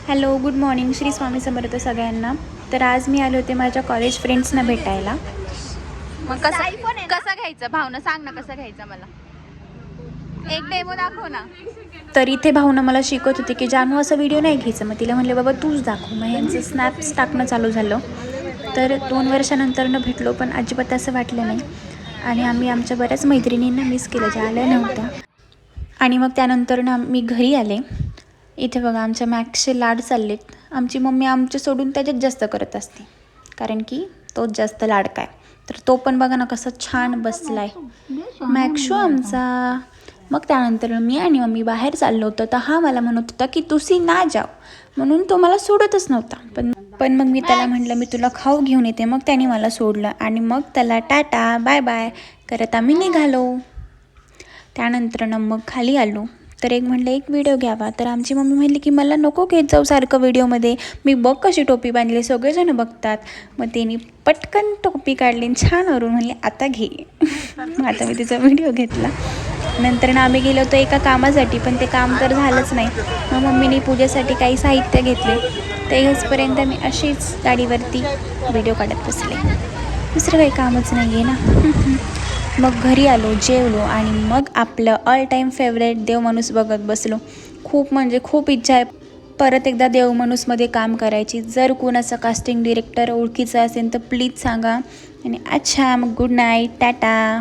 Hello, good morning. Shri Swami Samarth सगळ्यांना. तर आज मी आले होते माझ्या कॉलेज फ्रेंड्सना भेटायला. मग कसं घ्यायचं भावना सांग ना, कसं घ्यायचं मला एक डेमो दाखव ना. तर इथे भावना मला शिकवत होती की जानू असं व्हिडिओ नाही घ्यायचं. मग तिला म्हणले बाबा तूच दाखव. मग ह्यांचं स्नॅप्स टाकणं चालू झालं. तर 2 वर्षानंतर भेटलो, पण अजिबात असं वाटलं नाही. आणि आम्ही आमच्या बऱ्याच मैत्रिणींना मिस केलं ज्या आल्या नव्हत्या. आणि मग त्यानंतर मी घरी आले. इथे बघा आमच्या मॅक्सचे लाड चाललेत. आमची मम्मी आमचे सोडून त्याच्यात जास्त करत असते, कारण की तोच जास्त लाडका आहे. तर तो पण बघा ना कसं छान बसलाय मॅक्सू आमचा. मग त्यानंतर मी आणि मम्मी बाहेर चाललो होतो. तर हा मला म्हणत होता की तुसी ना जाव, म्हणून तो मला सोडतच नव्हता. पण मग मी त्याला म्हटलं मी तुला खाऊ घेऊन येते. मग त्याने मला सोडलं आणि मग त्याला टाटा बाय बाय करत आम्ही निघालो. त्यानंतर मग खाली आलो. तर म्हटलं एक व्हिडिओ घ्यावा. तर आमची मम्मी म्हणली की मला नको घेत जाऊ सारखं व्हिडिओमध्ये, मी बघ कशी टोपी बांधली, सगळेजण बघतात. मग त्यांनी पटकन टोपी काढली छान वरून म्हणली आता घे. मग आता मी तिचा व्हिडिओ घेतला. नंतर आम्ही गेलो होतो एका कामासाठी, पण ते काम तर झालंच नाही. मग मम्मीने पूजेसाठी काही साहित्य घेतले. ते हेचपर्यंत मी अशीच गाडीवरती व्हिडिओ काढत बसले. दुसरं काही कामच नाही आहे ना. मग घरी आलो, जेवलो आणि मग आपलं ऑल टाईम फेवरेट देवमाणूस बघत बसलो. खूप म्हणजे खूप इच्छा आहे परत एकदा देवमाणूसमध्ये काम करायची. जर कोणाचा कास्टिंग डिरेक्टर ओळखीचा असेल तर प्लीज सांगा. आणि अच्छा, मग गुड नाईट, टाटा.